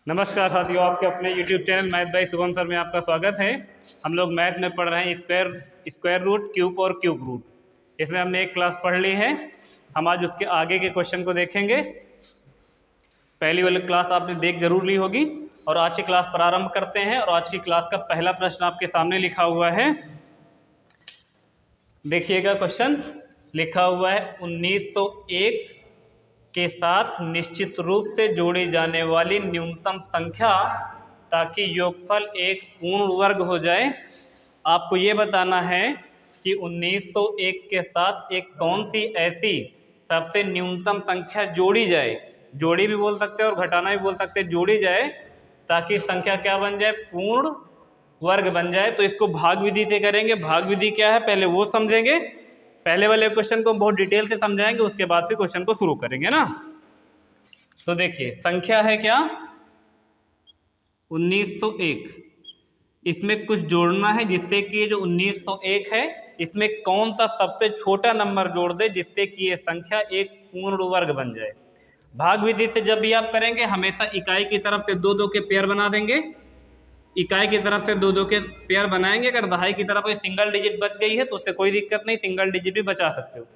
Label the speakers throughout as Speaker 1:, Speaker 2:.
Speaker 1: नमस्कार साथियों, आपके अपने YouTube channel math bye Shubham sir में आपका स्वागत है। हम लोग मैथ में पढ़ रहे हैं स्क्वायर रूट, क्यूब और क्यूब रूट। इसमें हमने एक क्लास पढ़ ली है। हम आज उसके आगे के क्वेश्चन को देखेंगे। पहली वाली क्लास आपने देख जरूर ली होगी और आज की क्लास प्रारंभ करते हैं। और आज की क्लास का पहला प्रश्न आपके सामने लिखा हुआ है, देखिएगा। क्वेश्चन लिखा हुआ है 1901 के साथ निश्चित रूप से जोड़ी जाने वाली न्यूनतम संख्या ताकि योगफल एक पूर्ण वर्ग हो जाए। आपको ये बताना है कि 1901 के साथ एक कौन सी ऐसी सबसे न्यूनतम संख्या जोड़ी जाए, जोड़ी भी बोल सकते हैं और घटाना भी बोल सकते हैं, जोड़ी जाए ताकि संख्या क्या बन जाए, पूर्ण वर्ग बन जाए। तो इसको भाग विधि से करेंगे। भाग विधि क्या है पहले वो समझेंगे। पहले वाले क्वेश्चन को बहुत डिटेल से समझाएंगे, उसके बाद फिर क्वेश्चन को शुरू करेंगे ना। तो देखिए संख्या है क्या, 1901। इसमें कुछ जोड़ना है जिससे कि ये जो 1901 है इसमें कौन सा सबसे छोटा नंबर जोड़ दे जिससे कि ये संख्या एक पूर्ण वर्ग बन जाए। भाग विधि से जब भी आप करेंगे हमेशा इकाई की तरफ से दो दो के पेयर बना देंगे। इकाई की तरफ से दो दो के पेयर बनाएंगे। अगर दहाई की तरफ कोई सिंगल डिजिट बच गई है तो उससे कोई दिक्कत नहीं, सिंगल डिजिट भी बचा सकते हो।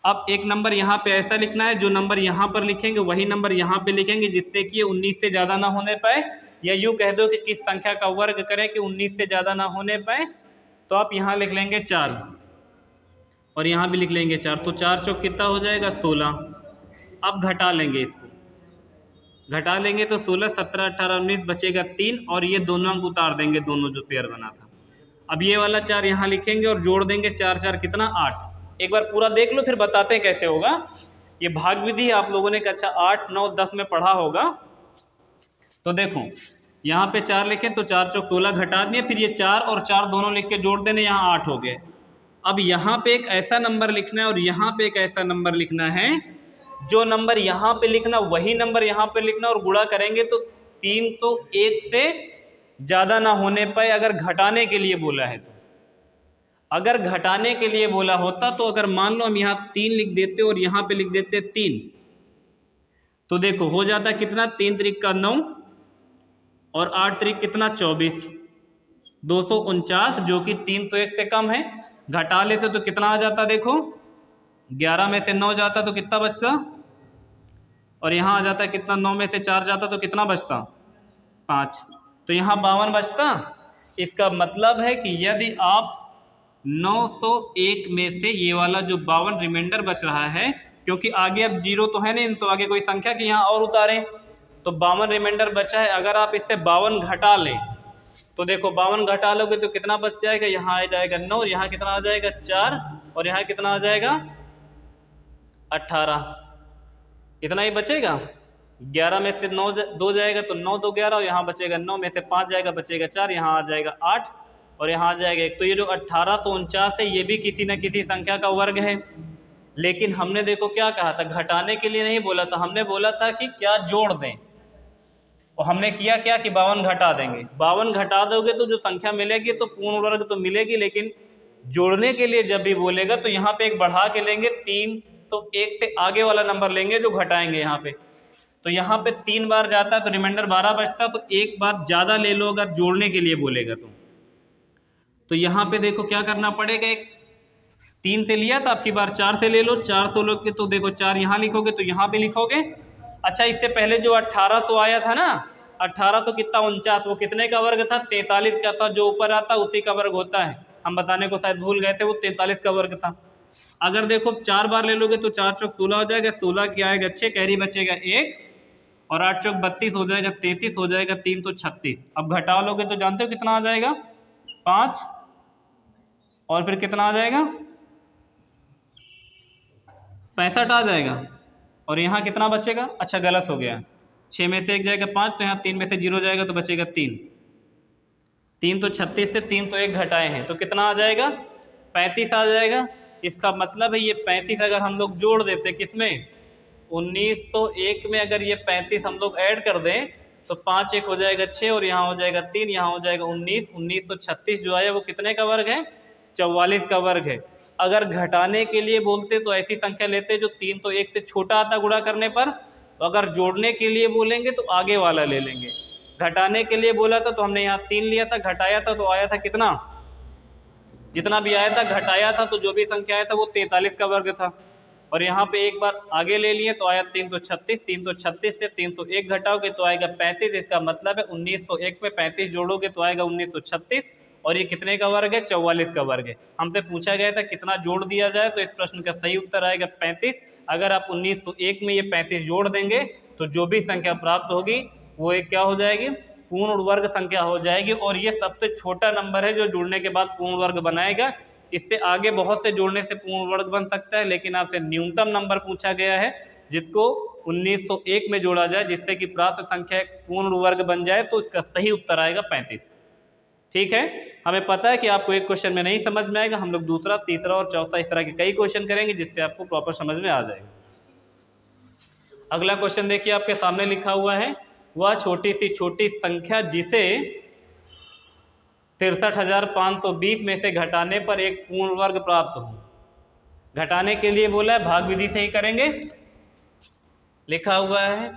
Speaker 1: अब एक नंबर यहाँ पे ऐसा लिखना है, जो नंबर यहाँ पर लिखेंगे वही नंबर यहाँ पे लिखेंगे जिससे कि 19 से ज़्यादा ना होने पाए। या यूँ कह दो कि किस संख्या का वर्ग करें कि 19 से ज़्यादा ना होने पाए। तो आप यहाँ लिख लेंगे 4 और यहाँ भी लिख लेंगे 4। तो 4 चौक कितना हो जाएगा, 16। अब घटा लेंगे, इसको घटा लेंगे तो 16, 17, 18, 19 बचेगा 3 और ये दोनों अंक उतार देंगे, दोनों जो पेयर बना था। अब ये वाला 4 यहाँ लिखेंगे और जोड़ देंगे 4 4 कितना, 8। एक बार पूरा देख लो फिर बताते हैं कैसे होगा। ये भाग विधि आप लोगों ने कक्षा 8, 9, 10 में पढ़ा होगा। तो देखो यहाँ पे 4 लिखें तो 4 चौक 16 घटा दिए, फिर ये 4 और 4 दोनों लिख के जोड़ देने, यहाँ 8 हो गए। अब यहाँ पे एक ऐसा नंबर लिखना है और यहाँ पे एक ऐसा नंबर लिखना है, जो नंबर यहाँ पे लिखना वही नंबर यहाँ पे लिखना और गुणा करेंगे तो 3 तो 1 से ज़्यादा ना होने पाए। अगर घटाने के लिए बोला है तो, अगर घटाने के लिए बोला होता तो अगर मान लो हम यहाँ 3 लिख देते और यहाँ पे लिख देते 3, तो देखो हो जाता कितना, 3 त्रिक का 9 और 8 त्रिक कितना, 24, 249, जो कि 3 तो 1 से कम है। घटा लेते तो कितना आ जाता, देखो 11 में से 9 जाता तो कितना बचता, और यहाँ आ जाता कितना, 9 में से 4 जाता तो कितना बचता, 5। तो यहाँ 52 बचता। इसका मतलब है कि यदि आप 901 में से ये वाला जो 52 रिमाइंडर बच रहा है, क्योंकि आगे अब 0 तो है नहीं तो आगे कोई संख्या की यहाँ और उतारें, तो 52 रिमाइंडर बचा है। अगर आप इससे 52 घटा लें तो देखो 52 घटा लोगे तो कितना बच जाएगा, यहाँ आ जाएगा 9 और यहाँ कितना आ जाएगा 4 और यहाँ कितना आ जाएगा 18। इतना ही बचेगा। 11 में से 9 2 जाएगा तो 9 2 11 और यहाँ बचेगा 9 में से 5 जाएगा बचेगा 4, यहाँ आ जाएगा 8 और यहाँ आ जाएगा 1। तो ये जो 1849 है ये भी किसी न किसी संख्या का वर्ग है। लेकिन हमने देखो क्या कहा था, घटाने के लिए नहीं बोला था, हमने बोला था कि क्या जोड़ दें। और हमने किया क्या कि 52 घटा देंगे। 52 घटा दोगे तो जो संख्या मिलेगी तो पूर्ण वर्ग तो मिलेगी, लेकिन जोड़ने के लिए जब भी बोलेगा तो यहाँ पे एक बढ़ा के लेंगे, 3 तो 1 से आगे वाला नंबर लेंगे जो घटाएंगे यहाँ पे। तो यहाँ पे 3 बार जाता है तो रिमाइंडर 12 बचता, तो एक बार ज़्यादा ले लो अगर जोड़ने के लिए बोलेगा तो यहाँ पे देखो क्या करना पड़ेगा, एक 3 से लिया था, आपकी बार 4 से ले लो। 4 से लोग के तो देखो 4 यहाँ लिखोगे तो यहाँ पे लिखोगे। अच्छा इससे पहले जो 1800 आया था ना, 1800 कितना 49, वो कितने का वर्ग था, 43 का था। जो ऊपर आता उसी का वर्ग होता है, हम बताने को शायद भूल गए थे, वो 43 का वर्ग था। अगर देखो 4 बार ले लोगे तो 4 चौक 16 हो जाएगा, 16 की आएगा 6, कैरी बचेगा 1 और 8 चौक 32 हो जाएगा, 33 हो जाएगा, 3 तो 36। अब घटा लोगे तो जानते हो कितना आ जाएगा, 5 और फिर कितना आ जाएगा, 65 आ जाएगा। और यहाँ कितना बचेगा, अच्छा गलत हो गया, 6 में से 1 जाएगा 5, तो यहाँ 3 में से 0 जाएगा तो बचेगा 3। 3 तो 36 से 3 तो 1 घटाए हैं तो कितना आ जाएगा, 35 आ जाएगा। इसका मतलब है ये 35 अगर हम लोग जोड़ देते किसमें, 1901 में अगर ये 35 हम लोग ऐड कर दें तो 5 1 हो जाएगा 6 और यहाँ हो जाएगा 3, यहाँ हो जाएगा 19। 19 तो 36 जो आया वो कितने का वर्ग है, 44 का वर्ग है। अगर घटाने के लिए बोलते तो ऐसी संख्या लेते जो 3 तो 1 से छोटा आता गुणा करने पर, तो अगर जोड़ने के लिए बोलेंगे तो आगे वाला ले लेंगे, घटाने के लिए बोला था तो हमने यहाँ 3 लिया था, घटाया था तो आया था कितना, जितना भी आया था घटाया था तो जो भी संख्या आया था वो 43 का वर्ग था। और यहाँ पे एक बार आगे ले लिए तो आया 336, 336 से 301 घटाओगे तो आएगा 35। इसका मतलब है 1901 में 35 जोड़ोगे तो आएगा 1936, और ये कितने का वर्ग है, 44 का वर्ग है। हमसे पूछा गया था कितना जोड़ दिया जाए, तो इस प्रश्न का सही उत्तर आएगा 35। अगर आप 1901 में ये 35 जोड़ देंगे तो जो भी संख्या प्राप्त होगी वो एक क्या हो जाएगी, पूर्ण वर्ग संख्या हो जाएगी। और ये सबसे छोटा नंबर है जो जुड़ने के बाद पूर्ण वर्ग बनाएगा। इससे आगे बहुत से जोड़ने से पूर्ण वर्ग बन सकता है, लेकिन आपसे न्यूनतम नंबर पूछा गया है जिसको 1901 में जोड़ा जाए जिससे कि प्राप्त संख्या एक पूर्ण वर्ग बन जाए, तो इसका सही उत्तर आएगा 35। ठीक है, हमें पता है कि आपको एक क्वेश्चन में नहीं समझ में आएगा, हम लोग दूसरा, तीसरा और चौथा इस तरह के कई क्वेश्चन करेंगे जिससे आपको प्रॉपर समझ में आ जाएगा। अगला क्वेश्चन देखिए आपके सामने लिखा हुआ है, वह छोटी सी छोटी संख्या जिसे 63,520 में से घटाने पर एक पूर्ण वर्ग प्राप्त हो। घटाने के लिए बोला है, भाग विधि से ही करेंगे। लिखा हुआ है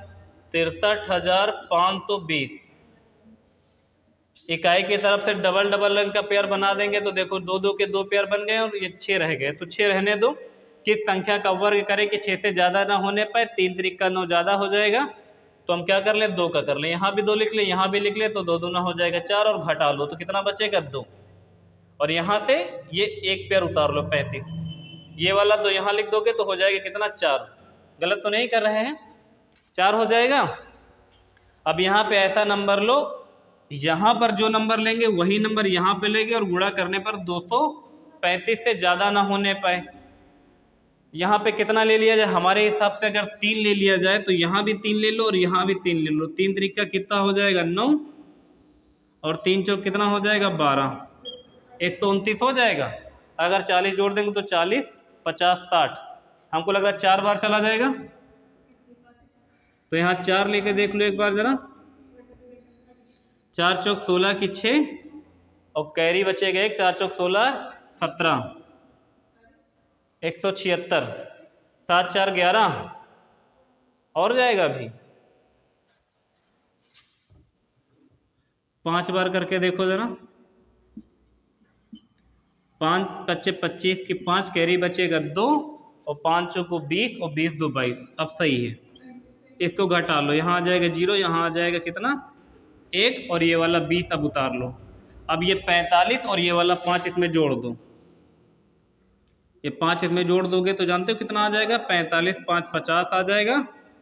Speaker 1: 63,520, इकाई की तरफ से डबल डबल अंक का पेयर बना देंगे तो देखो 2 2 के 2 पेयर बन गए और ये 6 रह गए, तो 6 रहने दो। किस संख्या का वर्ग करें कि 6 से ज़्यादा ना होने पाए, 3 3 का 9 ज़्यादा हो जाएगा, तो हम क्या कर लें, 2 का कर लें, यहाँ भी 2 लिख लें, यहाँ भी लिख लें, तो 2 2 ना हो जाएगा 4, और घटा लो तो कितना बचेगा 2, और यहाँ से ये एक पेयर उतार लो 35, ये वाला 2 यहाँ लिख दोगे तो हो जाएगा कितना 4, गलत तो नहीं कर रहे हैं, 4 हो जाएगा। अब यहाँ पे ऐसा नंबर लो, यहाँ पर जो नंबर लेंगे वही नंबर यहाँ पे लेंगे और गुणा करने पर 235 से ज़्यादा ना होने पाए। यहाँ पे कितना ले लिया जाए, हमारे हिसाब से अगर 3 ले लिया जाए तो यहाँ भी 3 ले लो और यहाँ भी 3 ले लो, 3 तरीका कितना हो जाएगा 9, और 3 चौक कितना हो जाएगा 12, 129 हो जाएगा। अगर 40 जोड़ देंगे तो 40, 50, 60, हमको लग रहा है 4 बार चला जाएगा, तो यहाँ 4 लेके देख लो एक बार ज़रा, 4 चौक 16 की 6, और कैरी बचेगा एक, 4 चौक 16 17, 176, 7 4 11, और जाएगा अभी 5 बार करके देखो जरा, 5 5 25 की 5, कैरी बचेगा 2, और 5 चौको 20, और 20 2 22, अब सही है। इसको घटा लो, यहाँ आ जाएगा 0, यहाँ आ जाएगा कितना 1, और ये वाला 20 अब उतार लो। अब ये 45 और ये वाला 5 इसमें जोड़ दो, ये 5 इसमें जोड़ दोगे तो जानते हो कितना आ जाएगा, 45 5 50 आ जाएगा।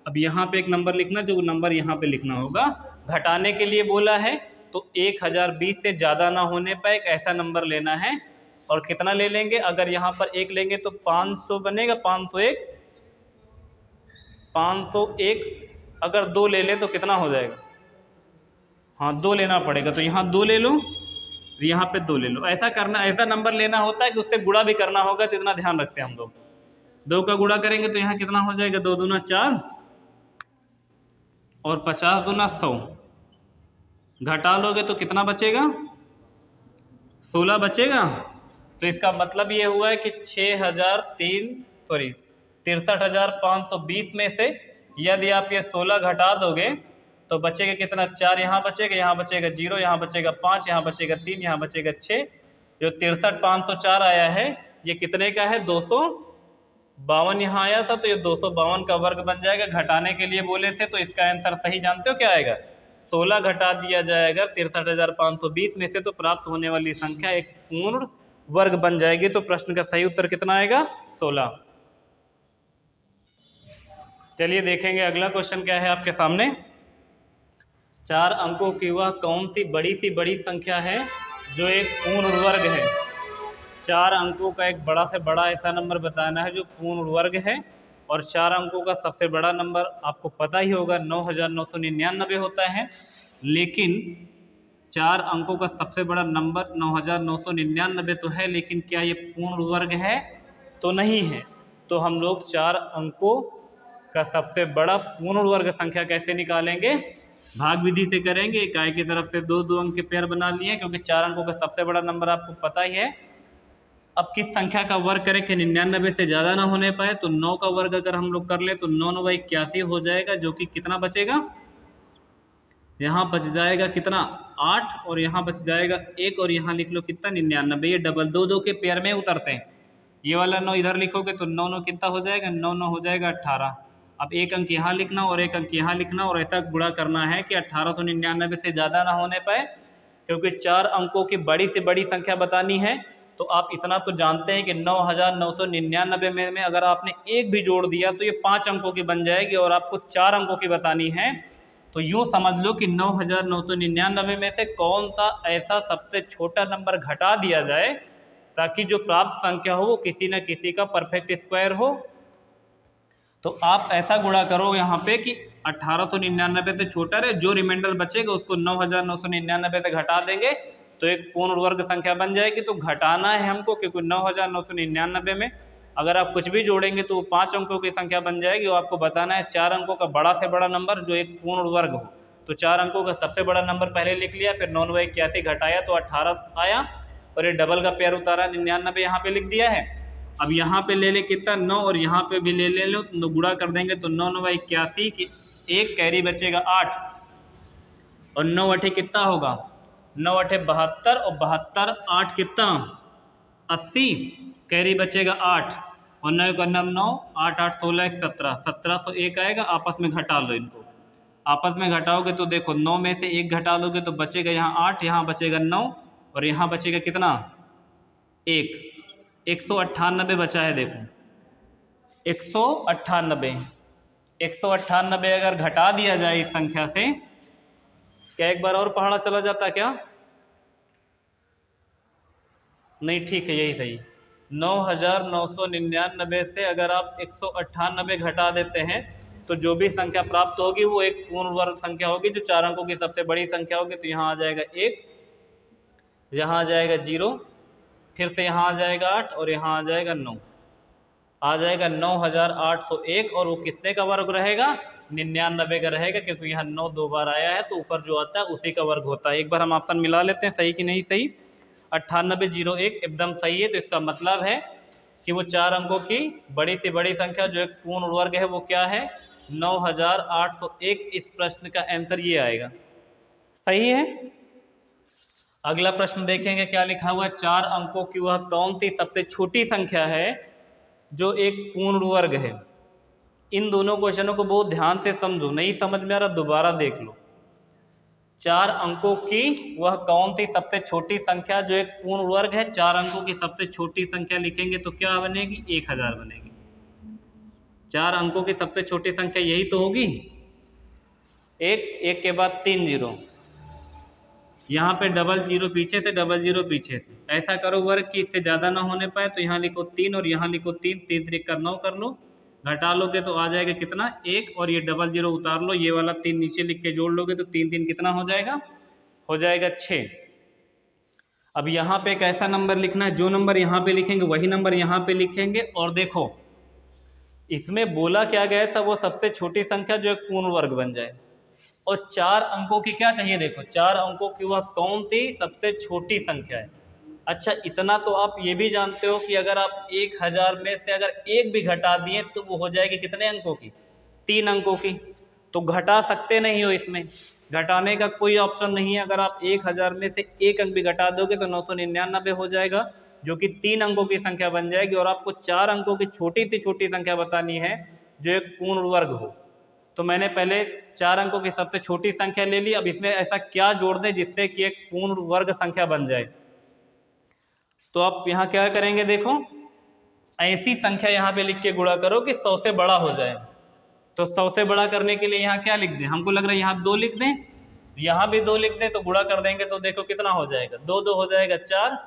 Speaker 1: अब यहाँ पे एक नंबर लिखना, जो नंबर यहाँ पे लिखना होगा। घटाने के लिए बोला है तो 1020 से ज़्यादा ना होने पर एक ऐसा नंबर लेना है, और कितना ले लेंगे, अगर यहाँ पर 1 लेंगे तो 500 बनेगा, 501, 501, अगर 2 ले लें तो कितना हो जाएगा, हाँ 2 लेना पड़ेगा, तो यहाँ 2 ले लो, यहाँ पे 2 ले लो। ऐसा करना, ऐसा नंबर लेना होता है कि उससे गुणा भी करना होगा, तो इतना ध्यान रखते हैं हम लोग। 2 का गुणा करेंगे तो यहाँ कितना हो जाएगा, 2 दूना 4, और 50 दूना 100, घटा लोगे तो कितना बचेगा, 16 बचेगा। तो इसका मतलब ये हुआ है कि 63,520 में से यदि आप ये 16 घटा दोगे तो बचेगा कितना, 4 यहाँ बचेगा, यहाँ बचेगा 0, यहाँ बचेगा 5, यहाँ बचेगा 3, यहाँ बचेगा 6, जो 63,504 आया है ये कितने का है, 252 यहाँ आया था, तो ये 252 का वर्ग बन जाएगा। घटाने के लिए बोले थे तो इसका आंसर सही जानते हो क्या आएगा, 16 घटा दिया जाएगा 63,520 में से, तो प्राप्त होने वाली संख्या एक पूर्ण वर्ग बन जाएगी। तो प्रश्न का सही उत्तर कितना आएगा, 16। चलिए देखेंगे अगला क्वेश्चन क्या है आपके सामने। 4 अंकों की वह कौन सी बड़ी संख्या है जो एक पूर्ण वर्ग है। 4 अंकों का एक बड़ा से बड़ा ऐसा नंबर बताना है जो पूर्ण वर्ग है, और 4 अंकों का सबसे बड़ा नंबर आपको पता ही होगा 9,999 होता है, लेकिन 4 अंकों का सबसे बड़ा नंबर 9,999 तो है, लेकिन क्या ये पूर्ण वर्ग है, तो नहीं है। तो हम लोग 4 अंकों का सबसे बड़ा पूर्ण वर्ग संख्या कैसे निकालेंगे, भाग विधि से करेंगे। इकाई की तरफ से 2 2 अंक के पेयर बना लिए, क्योंकि 4 अंकों का सबसे बड़ा नंबर आपको पता ही है अब किस संख्या का वर्ग करें कि 99 से ज़्यादा ना होने पाए, तो 9 का वर्ग अगर हम लोग कर ले तो 9 9 81 हो जाएगा, जो कि कितना बचेगा, यहाँ बच जाएगा कितना 8, और यहाँ बच जाएगा 1, और यहाँ लिख लो कितना 99। ये डबल दो दो के पेयर में उतरते हैं। ये वाला 9 इधर लिखोगे तो 9 9 कितना हो जाएगा, 9 9 हो जाएगा 18। अब एक अंक यहाँ लिखना और एक अंक यहाँ लिखना, और ऐसा गुणा करना है कि 1899 से ज़्यादा ना होने पाए, क्योंकि 4 अंकों की बड़ी से बड़ी संख्या बतानी है। तो आप इतना तो जानते हैं कि 9999 में अगर आपने एक भी जोड़ दिया तो ये 5 अंकों की बन जाएगी, और आपको 4 अंकों की बतानी है। तो यूँ समझ लो कि 9999 में से कौन सा ऐसा सबसे छोटा नंबर घटा दिया जाए ताकि जो प्राप्त संख्या हो वो किसी न किसी का परफेक्ट स्क्वायर हो। तो आप ऐसा गुणा करो यहाँ पे कि 1899 से छोटा रहे, जो रिमाइंडर बचेगा उसको 9999 से घटा देंगे तो एक पूर्ण वर्ग संख्या बन जाएगी। तो घटाना है हमको, क्योंकि 9999 में अगर आप कुछ भी जोड़ेंगे तो वो 5 अंकों की संख्या बन जाएगी, और आपको बताना है 4 अंकों का बड़ा से बड़ा नंबर जो एक पूर्ण वर्ग हो। तो 4 अंकों का सबसे बड़ा नंबर पहले लिख लिया, फिर 9 9 81 घटाया तो 18 आया, और ये डबल का पेयर उतारा 99 यहाँ पे लिख दिया है। अब यहाँ पे ले ले कितना 9, और यहाँ पे भी ले लो, तो गुणा कर देंगे तो 9 9 81 की एक कैरी बचेगा 8, और 9 8 कितना होगा, 9 8 72, और 72 8 कितना 80, कैरी बचेगा 8, और 9 का 9 8 8 16 1 17, 1701 आएगा। आपस में घटा लो इनको, आपस में घटाओगे तो देखो 9 में से 1 घटा लोगे तो बचेगा यहाँ 8, यहाँ बचेगा 9, और यहाँ बचेगा कितना 1, 198 बचा है। देखो 198, 198 अगर घटा दिया जाए इस संख्या से, क्या एक बार और पहाड़ा चला जाता क्या, नहीं ठीक है यही सही। 9999 से अगर आप 198 घटा देते हैं तो जो भी संख्या प्राप्त होगी वो एक पूर्ण वर्ग संख्या होगी, जो 4 अंकों की सबसे बड़ी संख्या होगी। तो यहाँ आ जाएगा 1, यहाँ आ जाएगा 0, फिर से यहाँ आ जाएगा 8, और यहाँ आ जाएगा 9, आ जाएगा 9801, और वो कितने का वर्ग रहेगा, 99 का रहेगा, क्योंकि यहाँ 9 2 बार आया है तो ऊपर जो आता है उसी का वर्ग होता है। एक बार हम ऑप्शन मिला लेते हैं सही कि नहीं सही। 9801 एकदम सही है। तो इसका मतलब है कि वो 4 अंकों की बड़ी से बड़ी संख्या जो एक पूर्ण वर्ग है वो क्या है, 9801। इस प्रश्न का आंसर ये आएगा, सही है। अगला प्रश्न देखेंगे क्या लिखा हुआ है, 4 अंकों की वह कौन सी सबसे छोटी संख्या है जो एक पूर्ण वर्ग है। इन दोनों क्वेश्चनों को बहुत ध्यान से समझो, नहीं समझ में आ रहा दोबारा देख लो। 4 अंकों की वह कौन सी सबसे छोटी संख्या जो एक पूर्ण वर्ग है। 4 अंकों की सबसे छोटी संख्या लिखेंगे तो क्या बनेगी, 1000 बनेगी। 4 अंकों की सबसे छोटी संख्या यही तो होगी, एक के बाद 3 जीरो, यहाँ पे डबल जीरो पीछे थे, डबल जीरो पीछे थे। ऐसा करो वर्ग कि इससे ज़्यादा ना होने पाए, तो यहाँ लिखो 3 और यहाँ लिखो 3, 3 3 का 9 कर लो, घटा लोगे तो आ जाएगा कितना 1, और ये डबल जीरो उतार लो, ये वाला 3 नीचे लिख के जोड़ लोगे तो 3 3 कितना हो जाएगा 6। अब यहाँ पे एक ऐसा नंबर लिखना है, जो नंबर यहाँ पे लिखेंगे वही नंबर यहाँ पे लिखेंगे। और देखो इसमें बोला क्या गया था, वो सबसे छोटी संख्या जो एक पूर्ण वर्ग बन जाए। और 4 अंकों की क्या चाहिए, देखो 4 अंकों की वह कौन सी सबसे छोटी संख्या है। अच्छा इतना तो आप ये भी जानते हो कि अगर आप 1000 में से अगर एक भी घटा दिए तो वो हो जाएगी कितने अंकों की, 3 अंकों की। तो घटा सकते नहीं हो, इसमें घटाने का कोई ऑप्शन नहीं है। अगर आप 1000 में से एक अंक भी घटा दोगे तो 999 हो जाएगा, जो कि 3 अंकों की संख्या बन जाएगी। और आपको 4 अंकों की छोटी से छोटी संख्या बतानी है जो एक पूर्ण वर्ग हो। तो मैंने पहले 4 अंकों की सबसे छोटी संख्या ले ली। अब इसमें ऐसा क्या जोड़ दें जिससे कि एक पूर्ण वर्ग संख्या बन जाए। तो आप यहाँ क्या करेंगे, देखो ऐसी संख्या यहाँ पे लिख के गुणा करो कि 100 से बड़ा हो जाए। तो 100 से बड़ा करने के लिए यहाँ क्या लिख दें, हमको लग रहा है यहाँ 2 लिख दें, यहाँ भी 2 लिख दें, तो गुणा कर देंगे तो देखो कितना हो जाएगा, 2 2 हो जाएगा 4,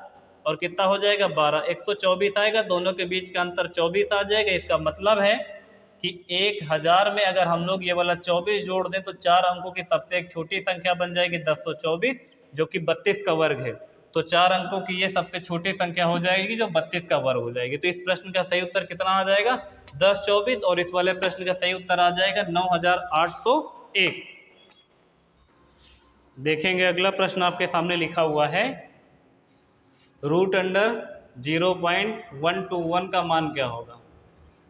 Speaker 1: और कितना हो जाएगा 12, 124 आएगा। दोनों के बीच का अंतर 24 आ जाएगा। इसका मतलब है कि 1000 में अगर हम लोग ये वाला 24 जोड़ दें तो 4 अंकों की सबसे एक छोटी संख्या बन जाएगी 1024, जो कि 32 का वर्ग है। तो 4 अंकों की ये सबसे छोटी संख्या हो जाएगी जो 32 का वर्ग हो जाएगी। तो इस प्रश्न का सही उत्तर कितना आ जाएगा, 1024, और इस वाले प्रश्न का सही उत्तर आ जाएगा 9801। देखेंगे अगला प्रश्न आपके सामने लिखा हुआ है, रूट अंडर 0.121 का मान क्या होगा।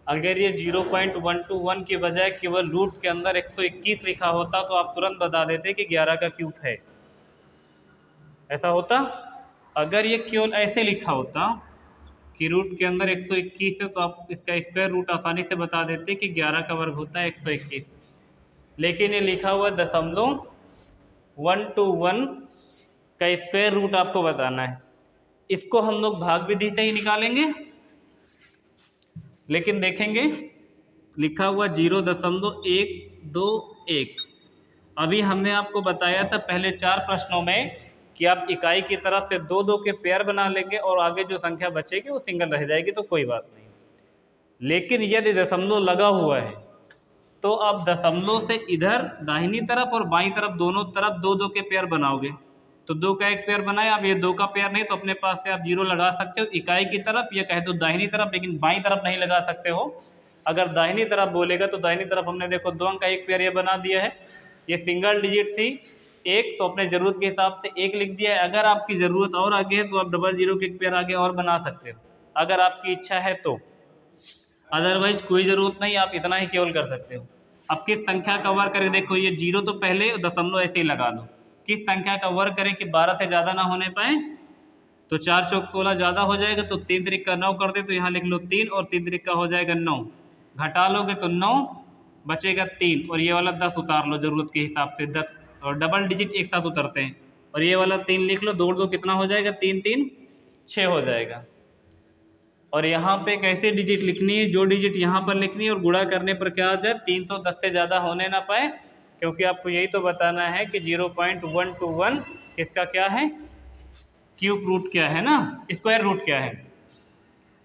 Speaker 1: अगर ये 0.121 की बजाय केवल रूट के अंदर 121 लिखा होता तो आप तुरंत बता देते कि 11 का क्यूब है। ऐसा होता। अगर ये केवल ऐसे लिखा होता कि रूट के अंदर 121 है तो आप इसका स्क्वायर रूट आसानी से बता देते कि 11 का वर्ग होता है 121। लेकिन ये लिखा हुआ 0.121 का स्क्वायर रूट आपको बताना है। इसको हम लोग भाग विधि से ही निकालेंगे, लेकिन देखेंगे लिखा हुआ 0.121। अभी हमने आपको बताया था पहले 4 प्रश्नों में कि आप इकाई की तरफ से 2-2 के पेयर बना लेंगे और आगे जो संख्या बचेगी वो सिंगल रह जाएगी, तो कोई बात नहीं। लेकिन यदि दशमलव लगा हुआ है तो आप दशमलव से इधर दाहिनी तरफ और बाईं तरफ दोनों तरफ 2-2 के पेयर बनाओगे। तो 2 का एक पेयर बनाए, अब ये 2 का पेयर नहीं तो अपने पास से आप 0 लगा सकते हो इकाई की तरफ, या कह दो दाहिनी तरफ, लेकिन बाईं तरफ नहीं लगा सकते हो। अगर दाहिनी तरफ बोलेगा तो दाहिनी तरफ हमने देखो 2 अंक का एक पेयर ये बना दिया है। ये सिंगल डिजिट थी 1, तो अपने ज़रूरत के हिसाब से 1 लिख दिया है। अगर आपकी ज़रूरत और आगे है तो आप 00 के एक पेयर आगे और बना सकते हो, अगर आपकी इच्छा है तो। अदरवाइज कोई ज़रूरत नहीं, आप इतना ही केवल कर सकते हो। अब किस संख्या का वर्ग करें, देखो ये 0 तो पहले दशमलव ऐसे ही लगा दो। किस संख्या का वर्ग करें कि 12 से ज़्यादा ना होने पाए, तो 4 चौक 16 ज़्यादा हो जाएगा, तो 3 त्रिक का 9 कर दे, तो यहाँ लिख लो 3 और 3 त्रिक का हो जाएगा 9। घटा लोगे तो 9 बचेगा 3, और ये वाला 10 उतार लो ज़रूरत के हिसाब से, 10 और डबल डिजिट एक साथ उतरते हैं। और ये वाला 3 लिख लो, 2 कितना हो जाएगा, 3 3 6 हो जाएगा। और यहाँ पे कैसे डिजिट लिखनी है, जो डिजिट यहाँ पर लिखनी है और गुणा करने पर क्या आ जाए, 310 से ज़्यादा होने ना पाए, क्योंकि आपको यही तो बताना है कि 0.121 इसका क्या है, क्यूब रूट क्या है ना, स्क्वायर रूट क्या है।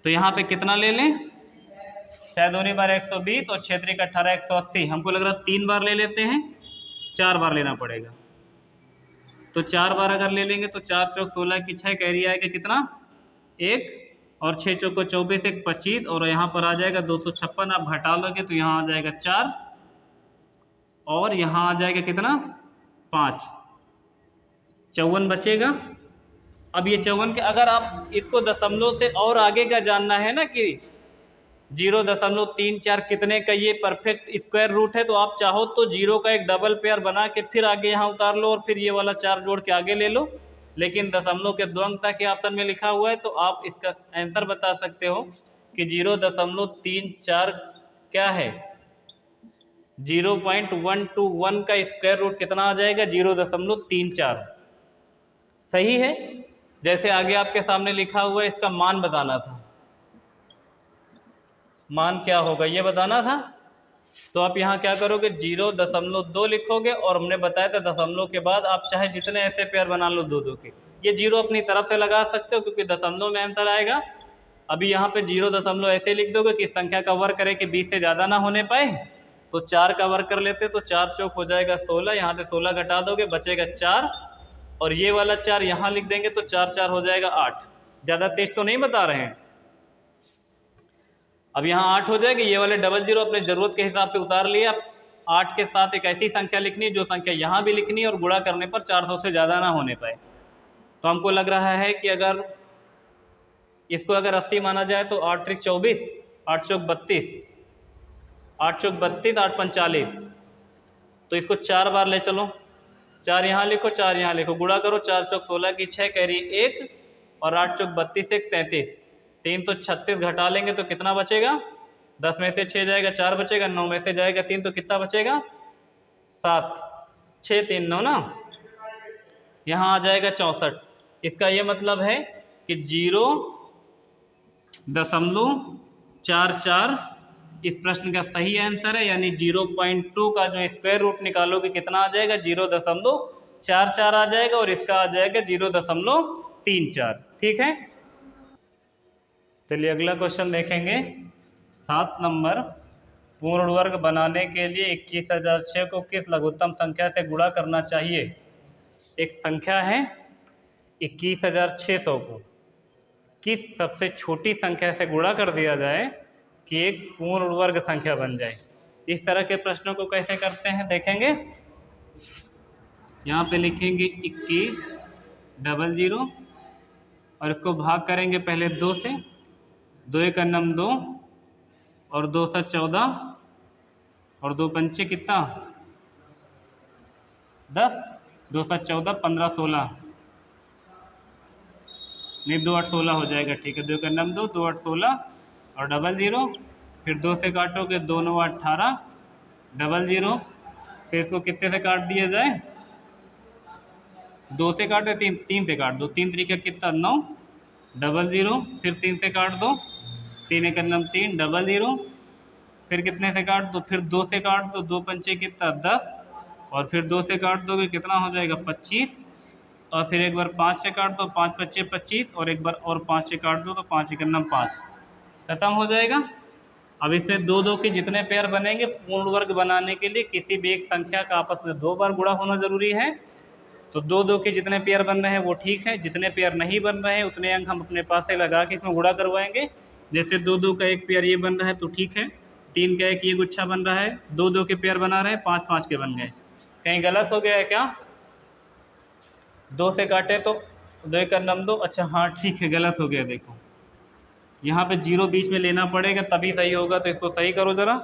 Speaker 1: तो यहाँ पे कितना ले लें, 6 दूनी बार 120 और 6 त्रिक 18 180। हमको लग रहा है 3 बार ले लेते हैं, 4 बार लेना पड़ेगा। तो 4 बार अगर ले लेंगे तो 4 चौक 16 की 6 कैरी आएगा कितना, 1, और 6 चौको 24 1 25, और यहाँ पर आ जाएगा 256। आप घटा लोगे तो यहाँ आ जाएगा 4, और यहाँ आ जाएगा कितना 5, 54 बचेगा। अब ये 54 के अगर आप इसको दशमलव से और आगे का जानना है ना कि 0.34 कितने का ये परफेक्ट स्क्वायर रूट है, तो आप चाहो तो 0 का एक डबल पेयर बना के फिर आगे यहाँ उतार लो और फिर ये वाला 4 जोड़ के आगे ले लो। लेकिन दशमलव के 2 अंक के ऑप्शन में लिखा हुआ है, तो आप इसका आंसर बता सकते हो कि 0.34 क्या है, 0.121 का स्क्वायर रूट कितना आ जाएगा, 0.34। सही है। जैसे आगे आपके सामने लिखा हुआ है, इसका मान बताना था, मान क्या होगा ये बताना था। तो आप यहाँ क्या करोगे, 0.2 लिखोगे, और हमने बताया था दशमलव के बाद आप चाहे जितने ऐसे पेयर बना लो 2-2 के, ये 0 अपनी तरफ से लगा सकते हो क्योंकि दशमलव में आंसर आएगा। अभी यहाँ पे 0 ऐसे लिख दोगे कि संख्या का वर्ग करें कि 20 से ज़्यादा ना होने पाए, तो 4 का वर्ग कर लेते, तो 4 चौक हो जाएगा 16, यहाँ से 16 घटा दोगे बचेगा 4, और ये वाला 4 यहाँ लिख देंगे तो 4 4 हो जाएगा 8। ज़्यादा तेज तो नहीं बता रहे हैं। अब यहाँ 8 हो जाएगी, ये वाले 00 अपने ज़रूरत के हिसाब से उतार लिया। 8 के साथ एक ऐसी संख्या लिखनी है जो संख्या यहाँ भी लिखनी है और गुणा करने पर 400 से ज़्यादा ना होने पाए। तो हमको लग रहा है कि अगर इसको अगर 80 माना जाए तो 8 त्रिक 24, 8 चौक 32, 8 चौक 32, 8 पंच 40, तो इसको 4 बार ले चलो, 4 यहाँ लिखो, 4 यहाँ लिखो, गुणा करो, 4 चौक 16 की 6 कैरी 1, और 8 चौक 32 1 33, 3 तो 36 घटा लेंगे तो कितना बचेगा, 10 में से 6 जाएगा 4 बचेगा, 9 में से जाएगा 3 तो कितना बचेगा 7, 6 3 9 ना, यहाँ आ जाएगा 64। इसका ये मतलब है कि 0.44 इस प्रश्न का सही आंसर है, यानी 0.2 का जो स्क्वायर रूट निकालोगे कितना आ जाएगा, 0.44 आ जाएगा, और इसका आ जाएगा 0.34। ठीक है। चलिए अगला क्वेश्चन देखेंगे। 7 नंबर, पूर्ण वर्ग बनाने के लिए 21,006 को किस लघुत्तम संख्या से गुणा करना चाहिए। एक संख्या है 21,600 को किस सबसे छोटी संख्या से गुणा कर दिया जाए कि एक पूर्ण वर्ग संख्या बन जाए। इस तरह के प्रश्नों को कैसे करते हैं देखेंगे। यहाँ पे लिखेंगे 21,00 और इसको भाग करेंगे पहले 2 से, 2 एक नम 2 और 2 सा 14 और 2 पंचे कितना 10, 2 सा 14 15 16 नहीं 2 8 16 हो जाएगा, ठीक है। 2 एक नम 2, 2 8 16 और डबल ज़ीरो, फिर 2 से काटोगे 2 9 18 डबल ज़ीरो, फिर इसको कितने से काट दिया जाए 2 से काट दे 3 से काट दो, 3 तरीके कितना 9 डबल ज़ीरो, फिर 3 से काट दो 3 एक नम 3 डबल ज़ीरो, फिर कितने से काट दो फिर 2 से काट दो, 2 पंचे कितना 10 और फिर 2 से काट दोगे कितना हो जाएगा 25 और फिर एक बार 5 से काट दो 5 पच्चे 25 और एक बार और 5 से काट दो तो 5 एक नम 5 खत्म हो जाएगा। अब इसमें 2 2 के जितने पेयर बनेंगे पूर्ण वर्ग बनाने के लिए किसी भी एक संख्या का आपस में 2 बार गुणा होना ज़रूरी है। तो 2 2 के जितने पेयर बन रहे हैं वो ठीक है, जितने पेयर नहीं बन रहे हैं उतने अंक हम अपने पास से लगा के इसमें गुणा करवाएंगे। जैसे 2 2 का एक पेयर ये बन रहा है तो ठीक है, 3 का एक ये गुच्छा बन रहा है, 2 2 के पेयर बना रहे हैं 5 5 के बन गए। कहीं गलत हो गया है क्या 2 से काटे तो 2 एक नम 2, अच्छा हाँ ठीक है गलत हो गया, देखो यहाँ पे 0 बीच में लेना पड़ेगा तभी सही होगा, तो इसको सही करो ज़रा।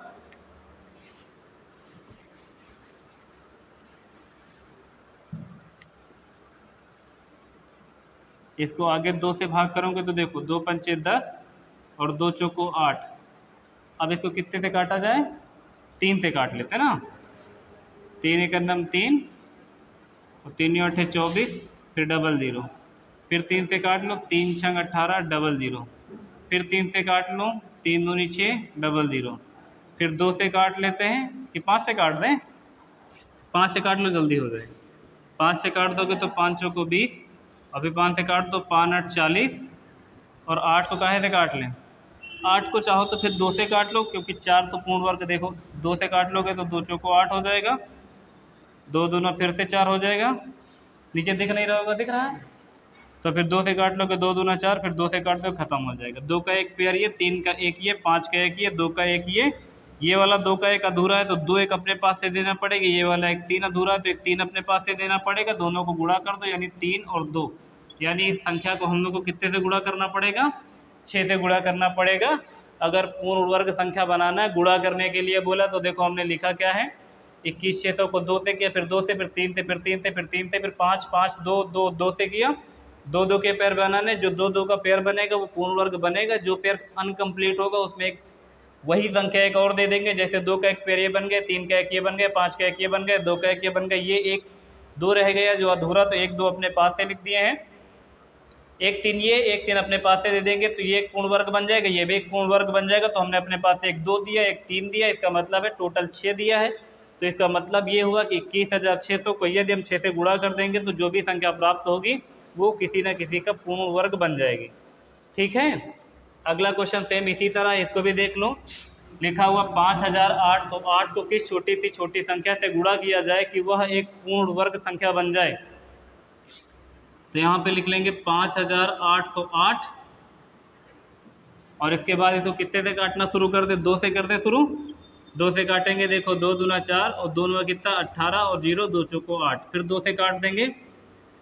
Speaker 1: इसको आगे 2 से भाग करोगे तो देखो 2 पंचे 10 और 2 चौको 8। अब इसको कितने से काटा जाए 3 से काट लेते हैं ना, 3 एक नम 3 और 3 8 24 फिर डबल ज़ीरो, फिर 3 से काट लो 3 छंग 18 डबल ज़ीरो, फिर 3 से काट लो 3 दूनी 6 डबल ज़ीरो, फिर 2 से काट लेते हैं कि 5 से काट दें, 5 से काट लो जल्दी हो जाएगा, 5 से काट दोगे तो 5 चौको 20, अभी 5 से काट दो 5 8 40 और 8 को काहे से काट लें 8 को चाहो तो फिर 2 से काट लो क्योंकि 4 तो पूर्ण वर्ग, देखो 2 से काट लोगे तो 2 चौको 8 हो जाएगा, 2 दूना फिर से 4 हो जाएगा, नीचे दिख नहीं रहा होगा, दिख रहा है, तो फिर 2 से काट लोगे 2 दूना 4, फिर 2 से काट दो खत्म हो जाएगा। 2 का एक पेयर ये, 3 का एक ये, 5 का एक ये, 2 का एक ये वाला 2 का एक अधूरा है तो 2 एक अपने पास से देना पड़ेगा, ये वाला एक 3 अधूरा है तो एक 3 अपने पास से देना पड़ेगा, दोनों को गुणा कर दो यानी 3 और 2, यानी इस संख्या को हम लोग को कितने से गुणा करना पड़ेगा 6 से गुणा करना पड़ेगा। अगर पूर्ण वर्ग संख्या बनाना है गुणा करने के लिए बोला तो देखो हमने लिखा क्या है 21 600 को 2 से किया, फिर 2 से, फिर 3 से, फिर 3 से, फिर 3 से, फिर 5 5 2 2 2 से किया, 2 2 के पेयर बनाने, जो 2 2 का पेयर बनेगा वो पूर्ण वर्ग बनेगा, जो पेयर अनकम्प्लीट होगा उसमें एक वही संख्या एक और दे देंगे, जैसे 2 का एक पेयर ये बन गया, 3 का एक ये बन गया, 5 का एक ये बन गया, 2 का एक ये बन गया, ये एक 2 रह गया जो अधूरा, तो 1 2 अपने पास से लिख दिए हैं, एक 3 ये एक 3 अपने पास से दे देंगे तो ये एक पूर्ण वर्ग बन जाएगा, ये भी एक पूर्ण वर्ग बन जाएगा, तो हमने अपने पास से एक 2 दिया एक 3 दिया, इसका मतलब है टोटल 6 दिया है। तो इसका मतलब ये हुआ कि 21,600 को यदि हम 6 से गुणा कर देंगे तो जो भी संख्या प्राप्त होगी वो किसी न किसी का पूर्ण वर्ग बन जाएगी। ठीक है, अगला क्वेश्चन सेम इसी तरह, इसको भी देख लो। लिखा हुआ 5008, तो 8 को किस छोटी सी छोटी संख्या से गुणा किया जाए कि वह एक पूर्ण वर्ग संख्या बन जाए। तो यहाँ पे लिख लेंगे 5808 और इसके बाद इसको कितने से काटना शुरू कर दे 2 से कर दे शुरू, 2 से काटेंगे, देखो 2 दूना 4 और 2 में कितना 18 और 0 2 चौको 8, फिर 2 से काट देंगे,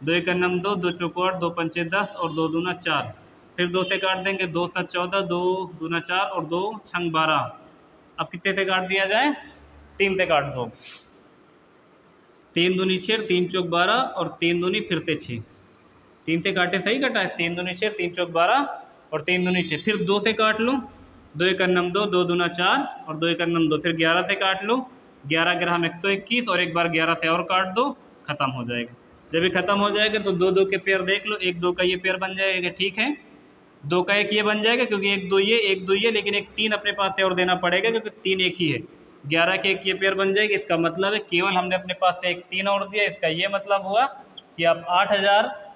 Speaker 1: 2 एक नम 2 2 चौको 8 2 पंचे 10 और 2 दूना 4, फिर 2 से काट देंगे, 2 7 14 2 दूना 4 और 2 छंग 12। अब कितने से काट दिया जाए 3 से काट दो, 3 दूनी 6 3 चौक 12 और 3 दूनी फिर से 6, 3 से काटे सही कटा है, 3 दूनी 6 3 चौक 12 और 3 दूनी 6, फिर 2 से काट लो, 2 एक नम 2 2 दूना 4 और 2 एक नम 2, फिर 11 से काट लो, 11 ग्राम 121 और एक बार 11 से और काट दो, खत्म हो जाएगा। जब ये खत्म हो जाएगा तो 2 2 के पेयर देख लो, 1 2 का ये पेयर बन जाएगा, ठीक है, 2 का एक ये बन जाएगा क्योंकि 1 2 ये 1 2 ये, लेकिन एक 3 अपने पास से और देना पड़ेगा क्योंकि 3 एक ही है, 11 के एक ये पेयर बन जाएगी, इसका मतलब है केवल हमने अपने पास से एक 3 और दिया, इसका ये मतलब हुआ कि आप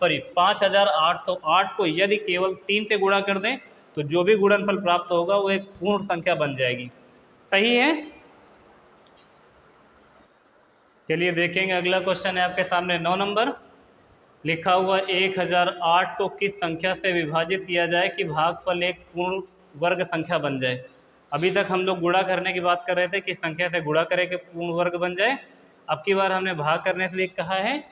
Speaker 1: 5808 को यदि केवल 3 से गुणा कर दें तो जो भी गुणनफल प्राप्त होगा वो एक पूर्ण संख्या बन जाएगी। सही है, चलिए देखेंगे अगला क्वेश्चन है आपके सामने 9 नंबर। लिखा हुआ 1008 को किस संख्या से विभाजित किया जाए कि भागफल एक पूर्ण वर्ग संख्या बन जाए। अभी तक हम लोग गुणा करने की बात कर रहे थे कि संख्या से गुणा करें कि पूर्ण वर्ग बन जाए, अब की बार हमने भाग करने से कहा है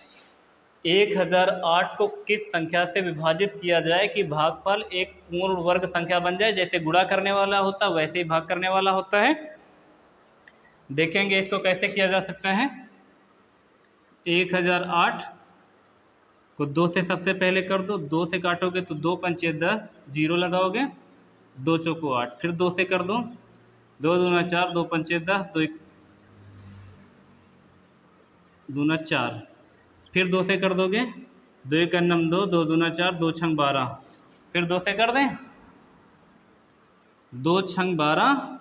Speaker 1: 1008 को किस संख्या से विभाजित किया जाए कि भागफल एक पूर्ण वर्ग संख्या बन जाए। जैसे गुणा करने वाला होता है वैसे ही भाग करने वाला होता है। देखेंगे इसको कैसे किया जा सकता है। 1008 को 2 से सबसे पहले कर दो, 2 से काटोगे तो 2 पंचे 10, 0 लगाओगे, 2 चौको 8, फिर 2 से कर दो, 2 दूना 4, 2 पंचे 10, 2 दूना 4, फिर 2 से कर दोगे, 2 एक अन्नम 2, 2 दूना 4, 2 छंग 12, फिर 2 से कर दें, 2 छंग 12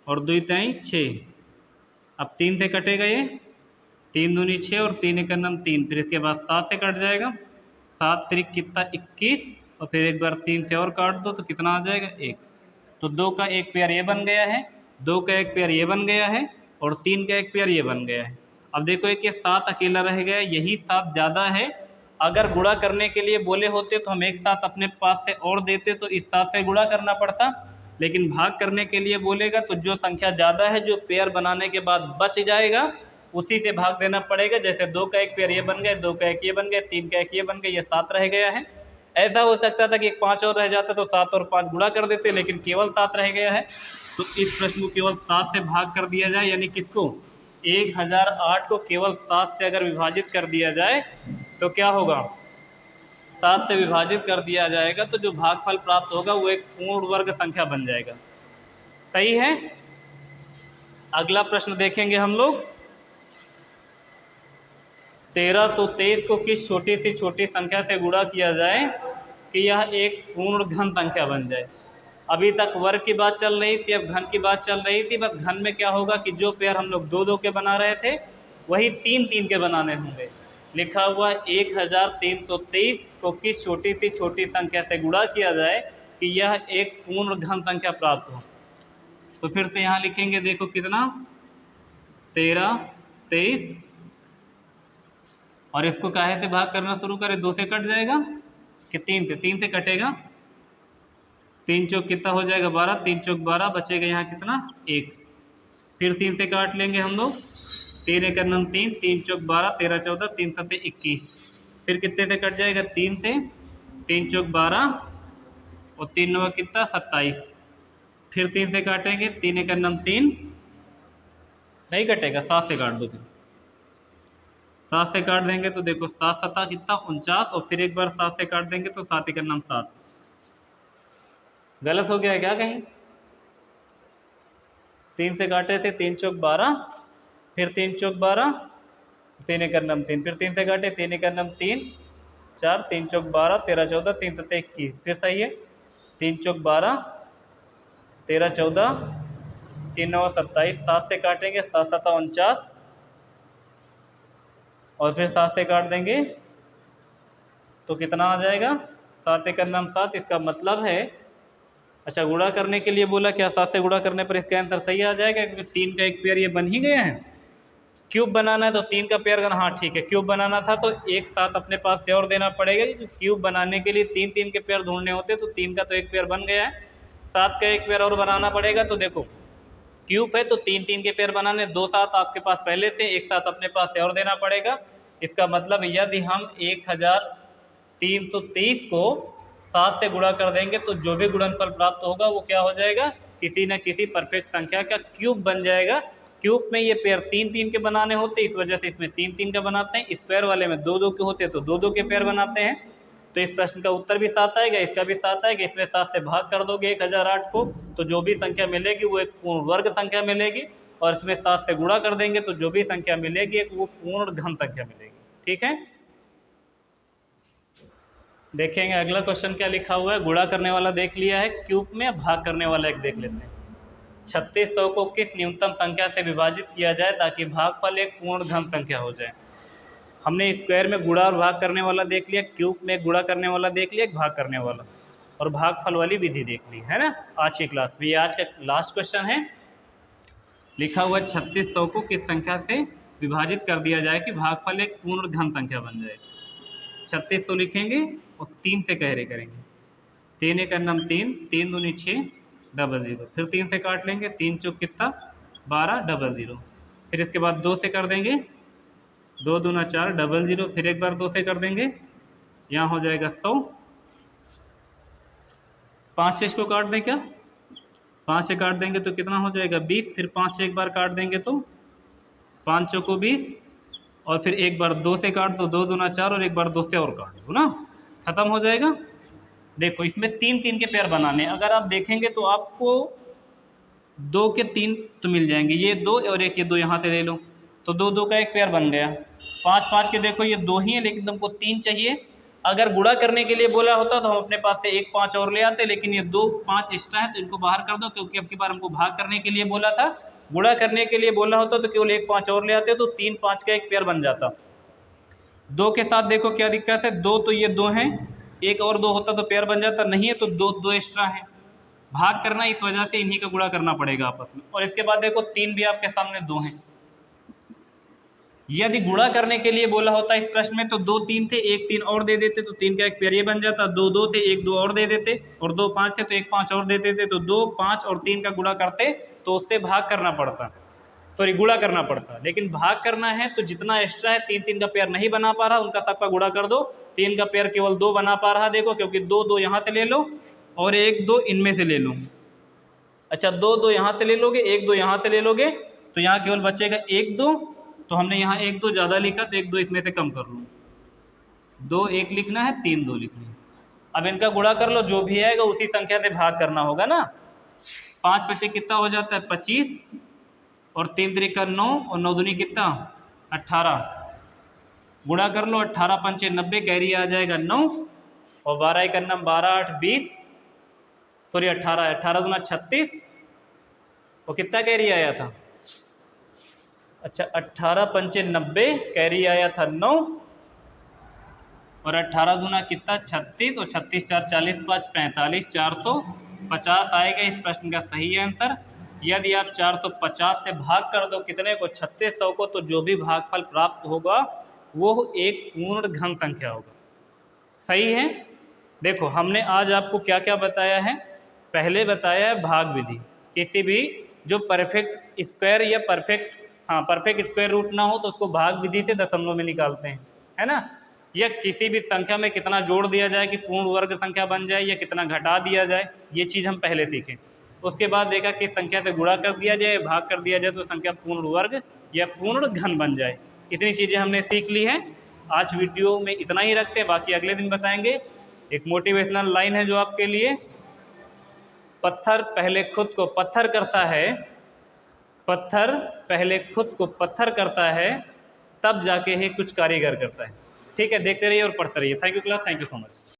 Speaker 1: और 2 तई 6। अब 3 से कटेगा ये, 3 दूनी 6 और 3 एक अन्नम 3, फिर इसके बाद 7 से कट जाएगा, 7 त्रिक कितना 21, और फिर एक बार 3 से और काट दो तो कितना आ जाएगा 1। तो 2 का एक पेयर ये बन गया है, 2 का एक पेयर ये बन गया है और 3 का एक पेयर ये बन गया है। अब देखो एक ये 7 अकेला रह गया, यही 7 ज़्यादा है। अगर गुणा करने के लिए बोले होते तो हम एक साथ अपने पास से और देते तो इस 7 से गुणा करना पड़ता, लेकिन भाग करने के लिए बोलेगा तो जो संख्या ज़्यादा है, जो पेयर बनाने के बाद बच जाएगा उसी से भाग देना पड़ेगा। जैसे 2 का एक पेयर ये बन गया, 2 का एक ये बन गया, 3 का एक ये बन गया, ये 7 रह गया है। ऐसा हो सकता था कि एक 5 और रह जाता तो 7 और 5 गुणा कर देते, लेकिन केवल 7 रह गया है। तो इस प्रश्न को केवल 7 से भाग कर दिया जाए, यानी किसको 1008 को केवल 7 से अगर विभाजित कर दिया जाए तो क्या होगा, 7 से विभाजित कर दिया जाएगा तो जो भागफल प्राप्त होगा वो एक पूर्ण वर्ग संख्या बन जाएगा। सही है। अगला प्रश्न देखेंगे हम लोग। 13 तो 23 को किस छोटी से छोटी संख्या से गुणा किया जाए कि यह एक पूर्ण घन संख्या बन जाए। अभी तक वर्ग की बात चल रही थी, अब घन की बात चल रही थी। बस घन में क्या होगा कि जो पेयर हम लोग 2-2 के बना रहे थे वही 3-3 के बनाने होंगे। लिखा हुआ 1323 को किस छोटी सी छोटी संख्या से गुणा किया जाए कि यह एक पूर्ण घन संख्या प्राप्त हो। तो फिर से यहाँ लिखेंगे, देखो कितना 13, 23 और इसको काहे से भाग करना शुरू करें, 2 से कट जाएगा कि 3 से, 3 से कटेगा, 3 चौक कितना हो जाएगा 12, 3 चौक 12, बचेगा यहाँ कितना 1, फिर 3 से काट लेंगे हम लोग, 3 एक अन्नम 3, 3 चौक 12, 13 14, 3 सत्ते 21, फिर कितने से कट जाएगा 3 से, 3 चौक 12 और 3 नवा कितना 27, फिर 3 से काटेंगे, 3 एक अन्नम 3, नहीं कटेगा, 7 से काट दो, फिर 7 से काट देंगे तो देखो 7 सत्ता कितना 49, और फिर एक बार 7 से काट देंगे तो 7 एक अन्नम 7। गलत हो गया है क्या कहीं, 3 से काटे थे, 3 चौक 12, फिर 3 चौक 12, 3 एक अन्नम 3, फिर 3 से काटे, 3 एक अन्नम 3, 4, 3 चौक 12, 13 14, 3 सत्ते 21, फिर सही है, 3 चौक 12, 13 14, 3 9 27, 7 से काटेंगे, 7 7 49 और फिर 7 से काट देंगे तो कितना आ जाएगा 7 एक अन्नम 7। इसका मतलब है, अच्छा गुणा करने के लिए बोला, क्या 7 से गुणा करने पर इसका आंसर सही आ जाएगा, क्योंकि 3 का एक पेयर ये बन ही गया है। क्यूब बनाना है तो 3 का पेयर करना, हाँ ठीक है, क्यूब बनाना था तो एक साथ अपने पास से और देना पड़ेगा। कि क्यूब बनाने के लिए 3-3 के पेयर ढूंढने होते, तो 3 का तो एक पेयर बन गया है, 7 का एक पेयर और बनाना पड़ेगा। तो देखो क्यूब है तो 3-3 के पेयर बनाने, 2 साथ आपके पास पहले से, एक साथ अपने पास से और देना पड़ेगा। इसका मतलब यदि हम 1323 को 7 से गुणा कर देंगे तो जो भी गुणनफल प्राप्त होगा वो क्या हो जाएगा, किसी न किसी परफेक्ट संख्या का क्यूब बन जाएगा। क्यूब में ये पेयर 3-3 के बनाने होते, इस वजह से इसमें 3-3 का बनाते हैं। स्क्वायर वाले में 2-2 के होते तो 2-2 के पेयर बनाते हैं। तो इस प्रश्न का उत्तर भी 7 आएगा, इसका भी 7 आएगा। इसमें 7 से भाग कर दोगे 1008 को तो जो भी संख्या मिलेगी वो एक पूर्ण वर्ग संख्या मिलेगी, और इसमें 7 से गुणा कर देंगे तो जो भी संख्या मिलेगी एक वो पूर्ण घन संख्या मिलेगी। ठीक है, देखेंगे अगला क्वेश्चन क्या लिखा हुआ है। गुणा करने वाला देख लिया है, क्यूब में भाग करने वाला एक देख लेते हैं। 3600 को किस न्यूनतम संख्या से विभाजित किया जाए ताकि भागफल एक पूर्ण घन संख्या हो जाए। हमने स्क्वायर में गुणा और भाग करने वाला देख लिया, क्यूब में गुणा करने वाला देख लिया, भाग करने वाला, और भागफल वाली विधि देख ली है ना आज की क्लास में। ये आज का लास्ट क्वेश्चन है। लिखा हुआ 3600 को किस संख्या से विभाजित कर दिया जाए कि भागफल एक पूर्ण घन संख्या बन जाए। 3600 लिखेंगे और 3 से कहरे करेंगे, 3 एक अन्नम 3, 3 दूनी 6, 00, फिर 3 से काट लेंगे, 3 चौक कितना 12, 00, फिर इसके बाद 2 से कर देंगे, 2 दूना 4 डबल 0, फिर एक बार 2 से कर देंगे, यहाँ हो जाएगा 100। 5 से इसको काट दें क्या? 5 से काट देंगे तो कितना हो जाएगा 20, फिर 5 से एक बार काट देंगे तो 5 चौको 20, और फिर एक बार 2 से काट दो, 2 दूना 4, और एक बार 2 से और काट दो ना, खत्म हो जाएगा। देखो इसमें 3 के पेयर बनाने, अगर आप देखेंगे तो आपको 2 के 3 तो मिल जाएंगे, ये 2 और एक ये 2 यहाँ से ले लो, तो 2 का एक पेयर बन गया। 5 के देखो ये 2 ही है, लेकिन तुमको 3 चाहिए। अगर गुणा करने के लिए बोला होता तो हम अपने पास से 1 5 और ले आते, लेकिन ये 2 5 एक्स्ट्रा है तो इनको बाहर कर दो, क्योंकि अब की बार हमको भाग करने के लिए बोला था। गुणा करने के लिए बोला होता तो केवल 1 5 और ले आते, तो 3 5 का एक पेयर बन जाता। 2 के साथ देखो क्या दिक्कत है, 2 तो ये 2 हैं, एक और 2 होता तो पेयर बन जाता, नहीं है तो 2 एक्स्ट्रा है। भाग करना, इस वजह से इन्हीं का गुणा करना पड़ेगा आपस में। और इसके बाद देखो 3 भी आपके सामने 2 हैं। यदि गुणा करने के लिए बोला होता इस प्रश्न में तो 2 3 थे, 1 3 और दे देते तो 3 का एक पेयर ये बन जाता। 2 2 थे, 1 2 और दे देते, और 2 5 थे तो 1 5 और दे देते, तो 2 5 और 3 का गुणा करते तो उससे भाग करना पड़ता, सॉरी गुणा करना पड़ता। लेकिन भाग करना है तो जितना एक्स्ट्रा है 3 3 का पेयर नहीं बना पा रहा, उनका सबका गुणा कर दो। 3 का पेयर केवल 2 बना पा रहा, देखो, क्योंकि 2 2 यहाँ से ले लो और 1 2 इनमें से ले लो। अच्छा 2 2 यहाँ से ले लोगे, 1 2 यहाँ से ले लोगे, तो यहाँ केवल बचेगा 1 2, तो हमने यहाँ 1 2 ज़्यादा लिखा तो 1 2 इसमें से कम कर लूँ। 2 1 लिखना है, 3 2 लिखना है। अब इनका गुणा कर लो, जो भी आएगा उसी संख्या से भाग करना होगा ना। 5 5 कितना हो जाता है 25, और 3 3 का 9, और 9 दूनी कितना 18। गुणा कर लो, 18 5 90, कैरी आ जाएगा 9, और 12 1 12 8 20, सॉरी 18 दूना 36, और कितना कैरी आया था, अच्छा 18 5 90, कैरी आया था 9, और 18 दूना कितना 36, और 36 4 40 5 45, 450 आएगा इस प्रश्न का सही आंसर। यदि आप 450 से भाग कर दो कितने को 3600 को, तो जो भी भागफल प्राप्त होगा वो एक पूर्ण घन संख्या होगा। सही है। देखो हमने आज आपको क्या क्या बताया है। पहले बताया है भाग विधि, किसी भी जो परफेक्ट स्क्वायर या परफेक्ट स्क्वायर रूट ना हो तो उसको भाग विधि से दशमलव में निकालते हैं, है ना। या किसी भी संख्या में कितना जोड़ दिया जाए कि पूर्ण वर्ग संख्या बन जाए, या कितना घटा दिया जाए, ये चीज़ हम पहले सीखें। उसके बाद देखा कि संख्या से गुणा कर दिया जाए, भाग कर दिया जाए तो संख्या पूर्ण वर्ग या पूर्ण घन बन जाए। इतनी चीज़ें हमने सीख ली हैं। आज वीडियो में इतना ही रखते हैं, बाकी अगले दिन बताएंगे। एक मोटिवेशनल लाइन है जो आपके लिए, पत्थर पहले खुद को पत्थर करता है, पत्थर पहले खुद को पत्थर करता है, तब जाके ही कुछ कारीगर करता है। ठीक है, देखते रहिए और पढ़ते रहिए। Thank you class, thank you so much.